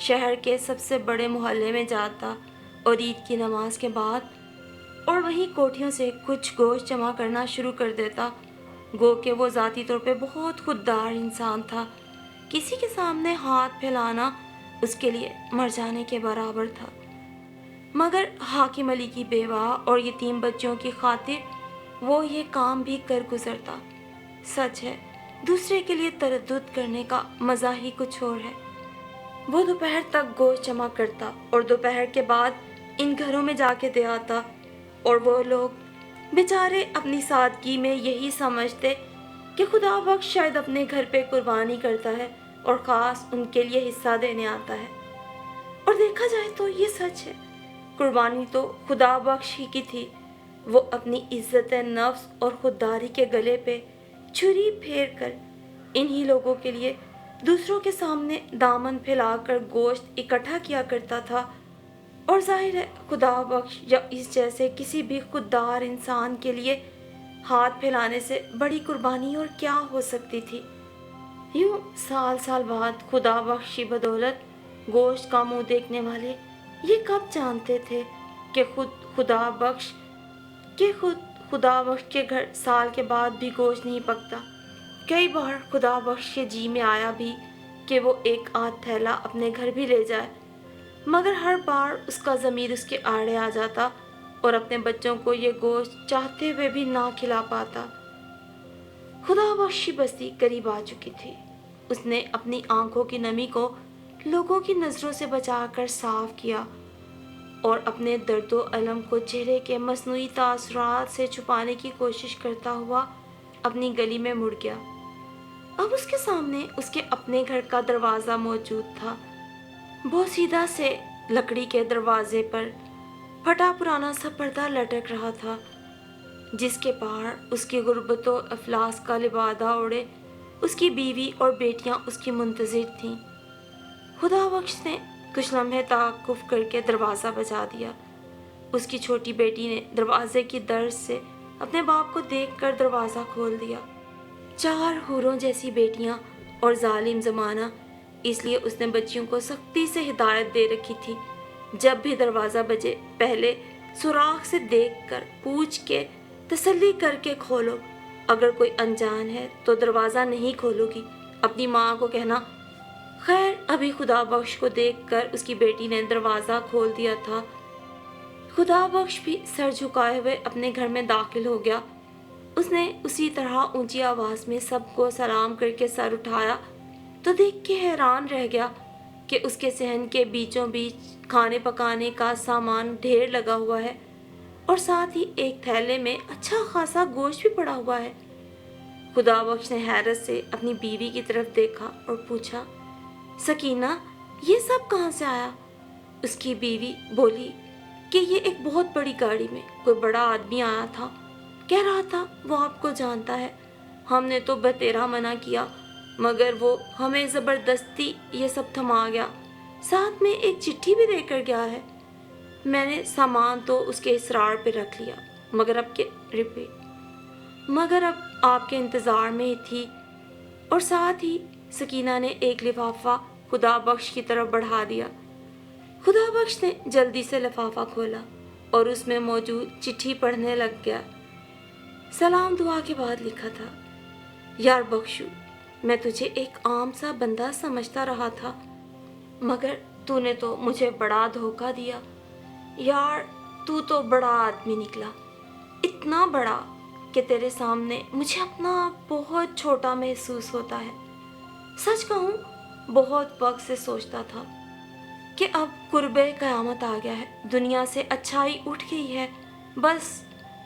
شہر کے سب سے بڑے محلے میں جاتا اور عید کی نماز کے بعد اور وہیں کوٹھیوں سے کچھ گوشت جمع کرنا شروع کر دیتا۔ گو کہ وہ ذاتی طور پہ بہت خوددار انسان تھا، کسی کے سامنے ہاتھ پھیلانا اس کے لیے مر جانے کے برابر تھا، مگر حاکم علی کی بیوہ اور یتیم بچوں کی خاطر وہ یہ کام بھی کر گزرتا۔ سچ ہے، دوسرے کے لیے تردد کرنے کا مزہ ہی کچھ اور ہے۔ وہ دوپہر تک گوشت جمع کرتا اور دوپہر کے بعد ان گھروں میں جا کے دے آتا، اور وہ لوگ بیچارے اپنی سادگی میں یہی سمجھتے کہ خدا بخش شاید اپنے گھر پہ قربانی کرتا ہے اور خاص ان کے لیے حصہ دینے آتا ہے۔ اور دیکھا جائے تو یہ سچ ہے، قربانی تو خدا بخش ہی کی تھی۔ وہ اپنی عزت نفس اور خودداری کے گلے پہ چھری پھیر کر انہی لوگوں کے لیے دوسروں کے سامنے دامن پھیلا کر گوشت اکٹھا کیا کرتا تھا، اور ظاہر ہے خدا بخش یا اس جیسے کسی بھی خوددار انسان کے لیے ہاتھ پھیلانے سے بڑی قربانی اور کیا ہو سکتی تھی۔ یوں سال سال بعد خدا بخش کی بدولت گوشت کا منہ دیکھنے والے یہ کب جانتے تھے کہ خدا بخش کے گھر سال کے بعد بھی گوشت نہیں پکتا۔ کئی بار خدا بخش کے جی میں آیا بھی کہ وہ ایک آدھ تھیلا اپنے گھر بھی لے جائے، مگر ہر بار اس کا ضمیر اس کے آڑے آ جاتا اور اپنے بچوں کو یہ گوشت چاہتے ہوئے بھی نہ کھلا پاتا۔ خدا بخش کی بستی قریب آ چکی تھی۔ اس نے اپنی آنکھوں کی نمی کو لوگوں کی نظروں سے بچا کر صاف کیا اور اپنے درد و الم کو چہرے کے مصنوعی تاثرات سے چھپانے کی کوشش کرتا ہوا اپنی گلی میں مڑ گیا۔ اب اس کے سامنے اس کے اپنے گھر کا دروازہ موجود تھا۔ بوسیدہ سے لکڑی کے دروازے پر پھٹا پرانا سا پردہ لٹک رہا تھا، جس کے پار اس کی غربت و افلاس کا لبادہ اوڑھے اس کی بیوی اور بیٹیاں اس کی منتظر تھیں۔ خدا بخش نے کچھ لمحے توقف کر کے دروازہ بجا دیا۔ اس کی چھوٹی بیٹی نے دروازے کی درز سے اپنے باپ کو دیکھ کر دروازہ کھول دیا۔ 4 حوروں جیسی بیٹیاں اور ظالم زمانہ، اس لیے اس نے بچیوں کو سختی سے ہدایت دے رکھی تھی، جب بھی دروازہ بجے پہلے سوراخ سے دیکھ کر پوچھ کے تسلی کر کے کھولو، اگر کوئی انجان ہے تو دروازہ نہیں کھولو گی، اپنی ماں کو کہنا۔ خیر ابھی خدا بخش کو دیکھ کر اس کی بیٹی نے دروازہ کھول دیا تھا۔ خدا بخش بھی سر جھکائے ہوئے اپنے گھر میں داخل ہو گیا۔ اس نے اسی طرح اونچی آواز میں سب کو سلام کر کے سر اٹھایا تو دیکھ کے حیران رہ گیا کہ اس کے صحن کے بیچوں بیچ کھانے پکانے کا سامان ڈھیر لگا ہوا ہے، اور ساتھ ہی ایک تھیلے میں اچھا خاصا گوشت بھی پڑا ہوا ہے۔ خدا بخش نے حیرت سے اپنی بیوی کی طرف دیکھا اور پوچھا، سکینہ یہ سب کہاں سے آیا؟ اس کی بیوی بولی کہ یہ ایک بہت بڑی گاڑی میں کوئی بڑا آدمی آیا تھا، کہہ رہا تھا وہ آپ کو جانتا ہے۔ ہم نے تو بتیرا منع کیا، مگر وہ ہمیں زبردستی یہ سب تھما گیا، ساتھ میں ایک چٹھی بھی دے کر گیا ہے۔ میں نے سامان تو اس کے اصرار پہ رکھ لیا، مگر اب آپ کے انتظار میں ہی تھی۔ اور ساتھ ہی سکینہ نے ایک لفافہ خدا بخش کی طرف بڑھا دیا۔ خدا بخش نے جلدی سے لفافہ کھولا اور اس میں موجود چٹھی پڑھنے لگ گیا۔ سلام دعا کے بعد لکھا تھا، یار بخشو، میں تجھے ایک عام سا بندہ سمجھتا رہا تھا، مگر تو نے تو مجھے بڑا دھوکہ دیا۔ یار تو تو بڑا آدمی نکلا، اتنا بڑا کہ تیرے سامنے مجھے اپنا بہت چھوٹا محسوس ہوتا ہے۔ سچ کہوں بہت وقت سے سوچتا تھا کہ اب قرب قیامت آ گیا ہے، دنیا سے اچھائی اٹھ گئی ہے، بس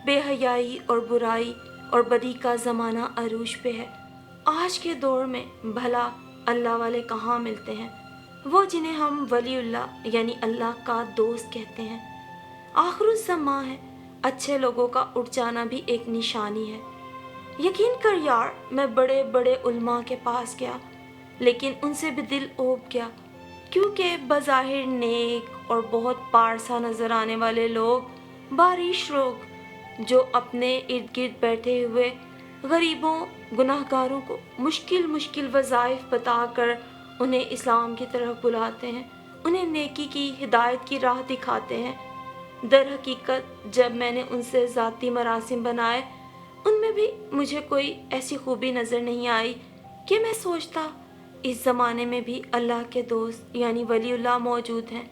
بے حیائی اور برائی اور بدی کا زمانہ عروج پہ ہے۔ آج کے دور میں بھلا اللہ والے کہاں ملتے ہیں، وہ جنہیں ہم ولی اللہ یعنی اللہ کا دوست کہتے ہیں۔ آخر الزماں ہے، اچھے لوگوں کا اٹھ جانا بھی ایک نشانی ہے۔ یقین کر یار، میں بڑے بڑے علماء کے پاس گیا، لیکن ان سے بھی دل اوب گیا، کیونکہ بظاہر نیک اور بہت پارسا نظر آنے والے لوگ، باریش لوگ جو اپنے ارد گرد بیٹھے ہوئے غریبوں گناہگاروں کو مشکل وظائف بتا کر انہیں اسلام کی طرف بلاتے ہیں، انہیں نیکی کی ہدایت کی راہ دکھاتے ہیں۔ در حقیقت جب میں نے ان سے ذاتی مراسم بنائے ان میں بھی مجھے کوئی ایسی خوبی نظر نہیں آئی کہ میں سوچتا اس زمانے میں بھی اللہ کے دوست یعنی ولی اللہ موجود ہیں۔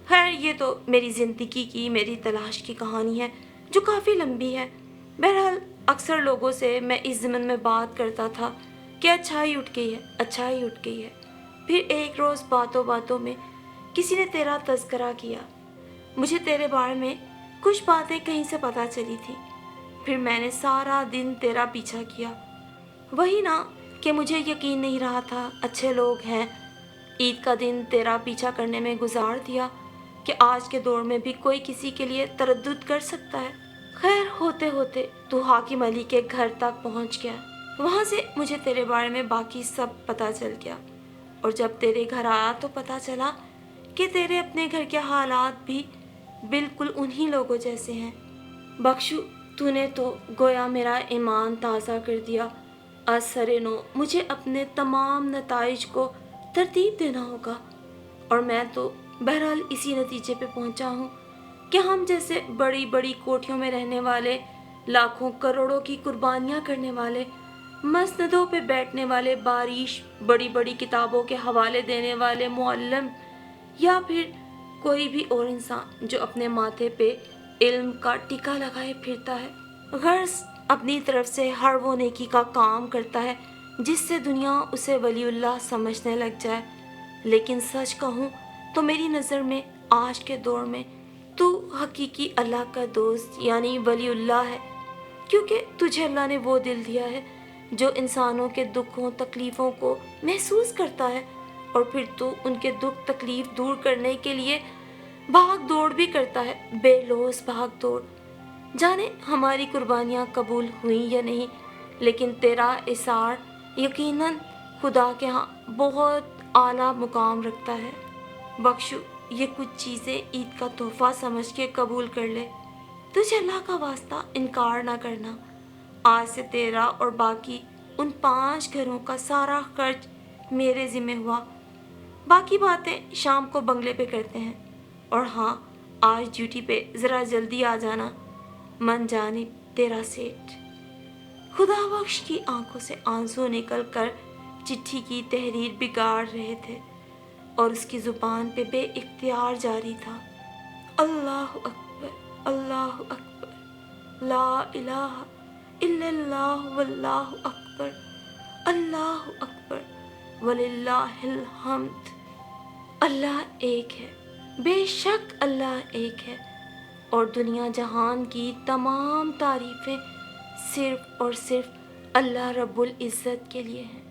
خیر یہ تو میری زندگی کی میری تلاش کی کہانی ہے جو کافی لمبی ہے۔ بہرحال اکثر لوگوں سے میں اس ضمن میں بات کرتا تھا کہ اچھائی اٹھ گئی ہے، اچھائی اٹھ گئی ہے۔ پھر ایک روز باتوں باتوں میں کسی نے تیرا تذکرہ کیا۔ مجھے تیرے بارے میں کچھ باتیں کہیں سے پتہ چلی تھی۔ پھر میں نے سارا دن تیرا پیچھا کیا۔ وہی نا کہ مجھے یقین نہیں رہا تھا اچھے لوگ ہیں۔ عید کا دن تیرا پیچھا کرنے میں گزار دیا کہ آج کے دور میں بھی کوئی کسی کے لیے تردد کر سکتا ہے۔ خیر ہوتے ہوتے تو حاکم علی کے گھر تک پہنچ گیا۔ وہاں سے مجھے تیرے بارے میں باقی سب پتہ چل گیا، اور جب تیرے گھر آیا تو پتہ چلا کہ تیرے اپنے گھر کے حالات بھی بالکل انہی لوگوں جیسے ہیں۔ بخشو تو نے تو گویا میرا ایمان تازہ کر دیا۔ از سر نو مجھے اپنے تمام نتائج کو ترتیب دینا ہوگا، اور میں تو بہرحال اسی نتیجے پہ پہنچا ہوں کہ ہم جیسے بڑی بڑی کوٹھیوں میں رہنے والے، لاکھوں کروڑوں کی قربانیاں کرنے والے، مسندوں پہ بیٹھنے والے باریش، بڑی بڑی کتابوں کے حوالے دینے والے معلم، یا پھر کوئی بھی اور انسان جو اپنے ماتھے پہ علم کا ٹیکا لگائے پھرتا ہے، غرض اپنی طرف سے ہر وہ نیکی کا کام کرتا ہے جس سے دنیا اسے ولی اللہ سمجھنے لگ جائے۔ لیکن سچ کہوں تو میری نظر میں آج کے دور میں تو حقیقی اللہ کا دوست یعنی ولی اللہ ہے، کیونکہ تجھے اللہ نے وہ دل دیا ہے جو انسانوں کے دکھوں تکلیفوں کو محسوس کرتا ہے، اور پھر تو ان کے دکھ تکلیف دور کرنے کے لیے بھاگ دوڑ بھی کرتا ہے، بے لوث بھاگ دوڑ۔ جانے ہماری قربانیاں قبول ہوئیں یا نہیں، لیکن تیرا اثار یقیناً خدا کے ہاں بہت اعلیٰ مقام رکھتا ہے۔ بخشو یہ کچھ چیزیں عید کا تحفہ سمجھ کے قبول کر لے۔ تجھے اللہ کا واسطہ انکار نہ کرنا۔ آج سے تیرا اور باقی ان 5 گھروں کا سارا خرچ میرے ذمہ ہوا۔ باقی باتیں شام کو بنگلے پہ کرتے ہیں، اور ہاں آج ڈیوٹی پہ ذرا جلدی آ جانا۔ من جانب تیرا سیٹھ۔ خدا بخش کی آنکھوں سے آنسو نکل کر چٹھی کی تحریر بگاڑ رہے تھے، اور اس کی زبان پہ بے اختیار جاری تھا، اللہ اکبر، اللہ اکبر، لا الہ الا اللہ واللہ اکبر، اللہ اکبر وللہ الحمد۔ اللہ ایک ہے، بے شک اللہ ایک ہے، اور دنیا جہان کی تمام تعریفیں صرف اور صرف اللہ رب العزت کے لیے ہیں۔